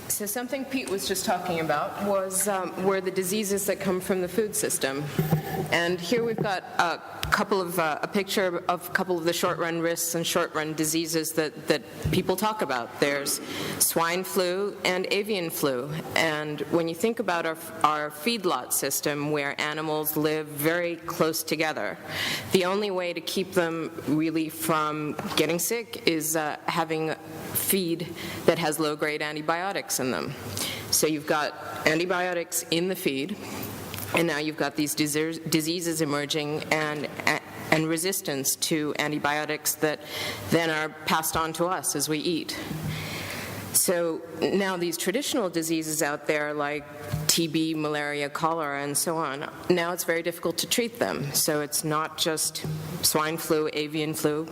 So something Pete was just talking about was were the diseases that come from the food system. And here we've got a picture of a couple of the short-run risks and short-run diseases that people talk about. There's swine flu and avian flu. And when you think about our feedlot system where animals live very close together, the only way to keep them really from getting sick is having feed that has low-grade antibiotics in them. So you've got antibiotics in the feed, and now you've got these diseases emerging and resistance to antibiotics that then are passed on to us as we eat. So now these traditional diseases out there like TB, malaria, cholera, and so on, now it's very difficult to treat them. So it's not just swine flu, avian flu,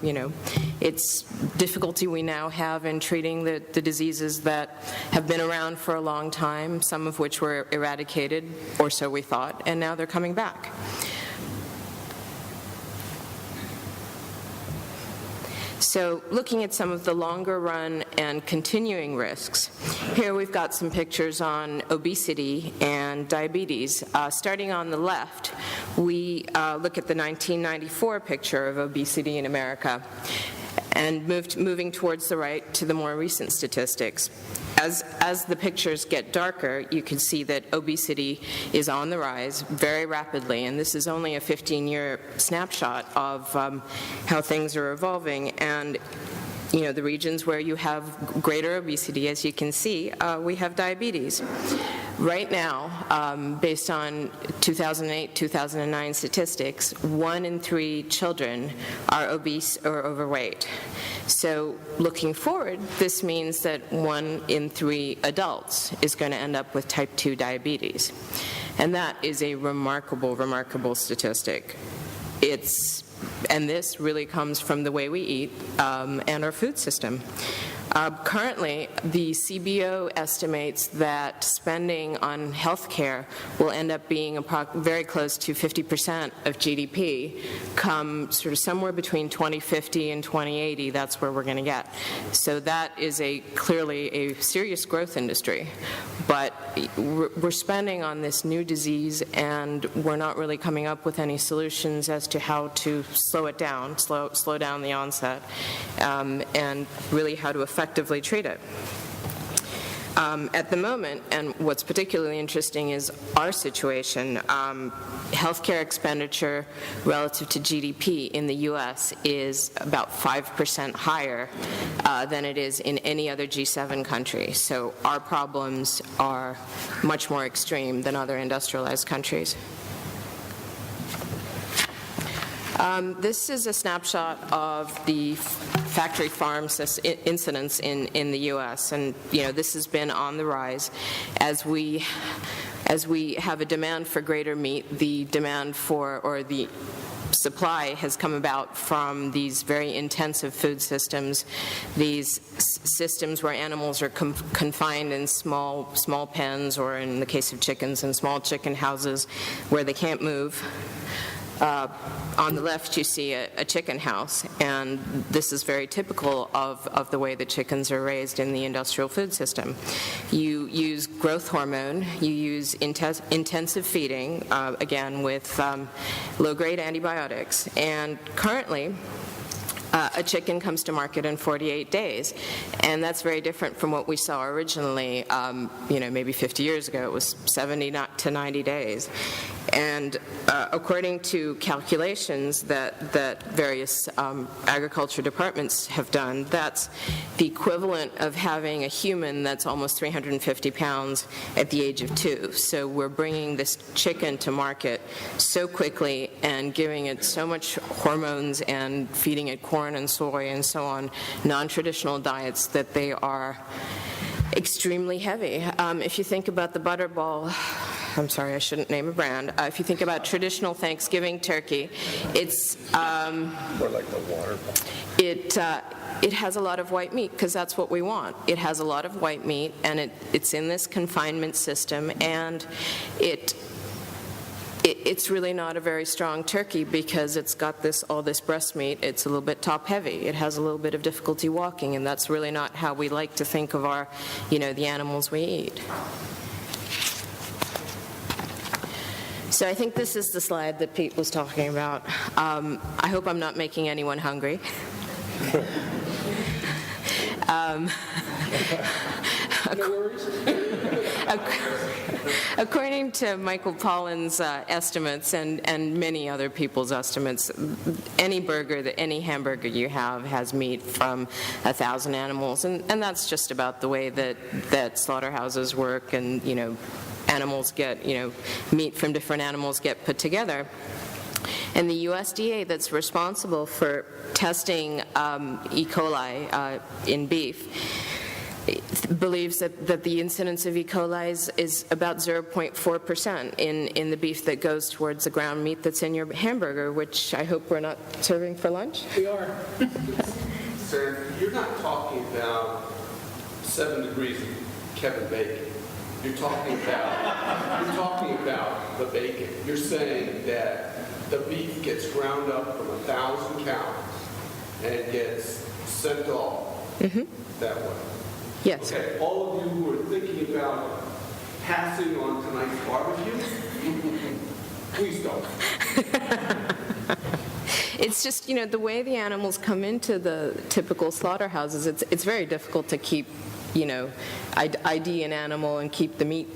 it's difficulty we now have in treating the diseases that have been around for a long time, some of which were eradicated, or so we thought, and now they're coming back. So looking at some of the longer run and continuing risks, here we've got some pictures on obesity and diabetes. Starting on the left, we look at the 1994 picture of obesity in America, and moving towards the right to the more recent statistics. As the pictures get darker, you can see that obesity is on the rise very rapidly, and this is only a 15-year snapshot of how things are evolving. And the regions where you have greater obesity, as you can see, we have diabetes. Right now, based on 2008-2009 statistics, 1 in 3 children are obese or overweight. So looking forward, this means that 1 in 3 adults is going to end up with type 2 diabetes. And that is a remarkable, remarkable statistic. And this really comes from the way we eat and our food system. Currently, the CBO estimates that spending on health care will end up being very close to 50% of GDP come sort of somewhere between 2050 and 2080. That's where we're going to get. So that is clearly a serious growth industry. But we're spending on this new disease, and we're not really coming up with any solutions as to how to slow it down, slow down the onset, and really how to effectively treat it. At the moment, and what's particularly interesting is our situation, healthcare expenditure relative to GDP in the U.S. is about 5% higher than it is in any other G7 country. So our problems are much more extreme than other industrialized countries. This is a snapshot of the factory farm incidents in the U.S., and this has been on the rise. As we have a demand for greater meat, the demand for, or the supply has come about from these very intensive food systems, these systems where animals are confined in small pens, or in the case of chickens, in small chicken houses where they can't move. On the left, you see a chicken house, and this is very typical of the way the chickens are raised in the industrial food system. You use growth hormone, you use intensive feeding, again with low-grade antibiotics, and currently, a chicken comes to market in 48 days, and that's very different from what we saw originally. Maybe 50 years ago, it was 70 to 90 days. And according to calculations that various agriculture departments have done, that's the equivalent of having a human that's almost 350 pounds at the age of 2. So we're bringing this chicken to market so quickly and giving it so much hormones and feeding it corn and soy and so on, non-traditional diets, that they are extremely heavy. If you think about the Butterball, I'm sorry, I shouldn't name a brand. If you think about traditional Thanksgiving turkey, it's more like the water. It has a lot of white meat because that's what we want. It has a lot of white meat, and it's in this confinement system, and it's really not a very strong turkey because it's got all this breast meat. It's a little bit top heavy. It has a little bit of difficulty walking, and that's really not how we like to think of our, the animals we eat. So I think this is the slide that Pete was talking about. I hope I'm not making anyone hungry. No worries. According to Michael Pollan's estimates and many other people's estimates, any hamburger you have has meat from 1,000 animals, and that's just about the way that slaughterhouses work, and animals get meat from different animals get put together. And the USDA, that's responsible for testing E. coli in beef, believes that the incidence of E. coli is about 0.4% in the beef that goes towards the ground meat that's in your hamburger, which I hope we're not serving for lunch. We are. Sir, you're not talking about 7 degrees of Kevin Bacon. You're talking about the bacon. You're saying that the beef gets ground up from 1,000 cows and gets sent off that way. Yes. Okay, all of you who are thinking about passing on tonight's barbecue, please don't. It's just, the way the animals come into the typical slaughterhouses, it's very difficult to keep, ID an animal and keep the meat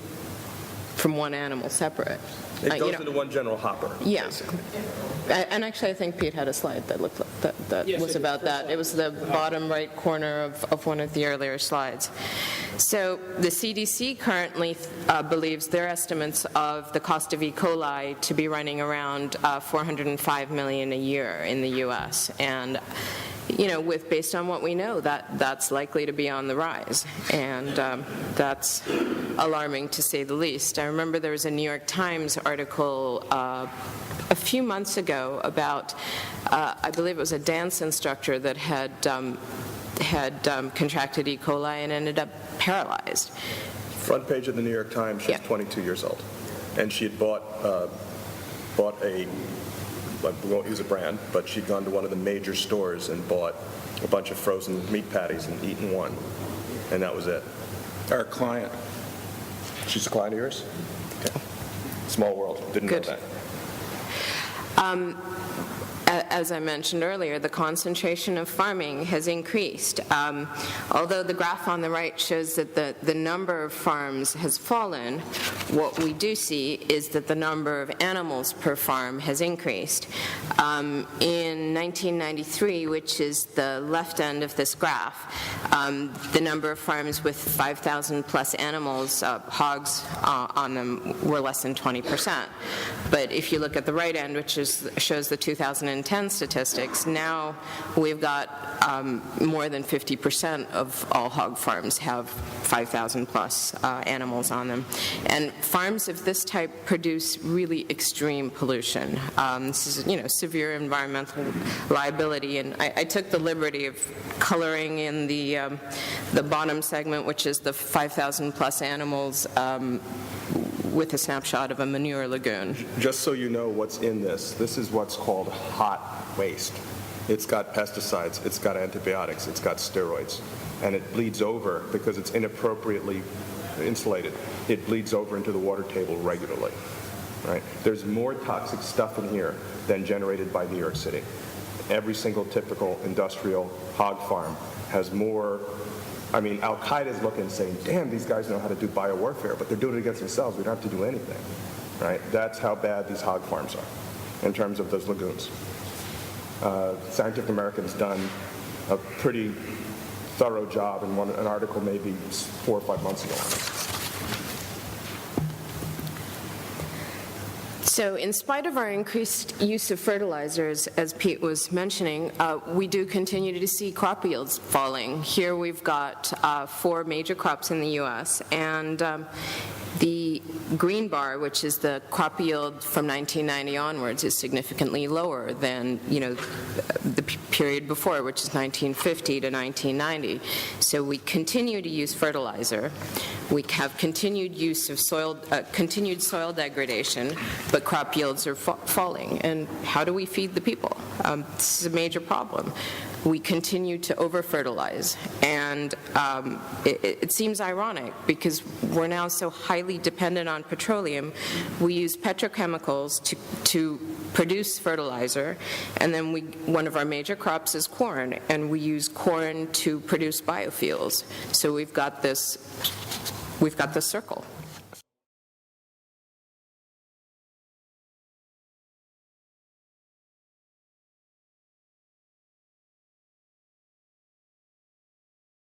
from one animal separate. It goes into one general hopper. Yeah. Basically. And actually, I think Pete had a slide that looked like that Yes, was it about was. that. It was the bottom right corner of one of the earlier slides. So the CDC currently believes their estimates of the cost of E. coli to be running around $405 million a year in the U.S. And based on what we know, that's likely to be on the rise, and that's alarming to say the least. I remember there was a New York Times article a few months ago about, I believe it was a dance instructor that had contracted E. coli and ended up paralyzed. Front page of the New York Times, she's 22 years old. And she had bought we won't use a brand, but she'd gone to one of the major stores and bought a bunch of frozen meat patties and eaten one. And that was it. Our client. She's a client of yours? Okay. Small world. Didn't Good. know that. As I mentioned earlier, the concentration of farming has increased. Although the graph on the right shows that the number of farms has fallen, what we do see is that the number of animals per farm has increased. In 1993, which is the left end of this graph, the number of farms with 5,000 plus animals, hogs on them, were less than 20%. But if you look at the right end, which shows the 2010 statistics, now we've got more than 50% of all hog farms have 5,000 plus animals on them. And farms of this type produce really extreme pollution. This is, severe environmental liability. And I took the liberty of coloring in the bottom segment, which is the 5,000 plus animals, with a snapshot of a manure lagoon. Just so you know what's in this is what's called hot waste. It's got pesticides, it's got antibiotics, it's got steroids, and it bleeds over because it's inappropriately insulated. It bleeds over into the water table regularly. Right? There's more toxic stuff in here than generated by New York City. Every single typical industrial hog farm has more. I mean, Al-Qaeda's looking saying, damn, these guys know how to do biowarfare, but they're doing it against themselves. We don't have to do anything, right? That's how bad these hog farms are in terms of those lagoons. Scientific American's done a pretty thorough job in an article maybe 4 or 5 months ago on this. So in spite of our increased use of fertilizers, as Pete was mentioning, we do continue to see crop yields falling. Here we've got 4 major crops in the U.S., and the green bar, which is the crop yield from 1990 onwards, is significantly lower than, the period before, which is 1950 to 1990. So we continue to use fertilizer. We have continued use of continued soil degradation, but crop yields are falling. And how do we feed the people? This is a major problem. We continue to over-fertilize, and it seems ironic because we're now so highly dependent on petroleum. We use petrochemicals to produce fertilizer, and then one of our major crops is corn, and we use corn to produce biofuels. So we've got this circle.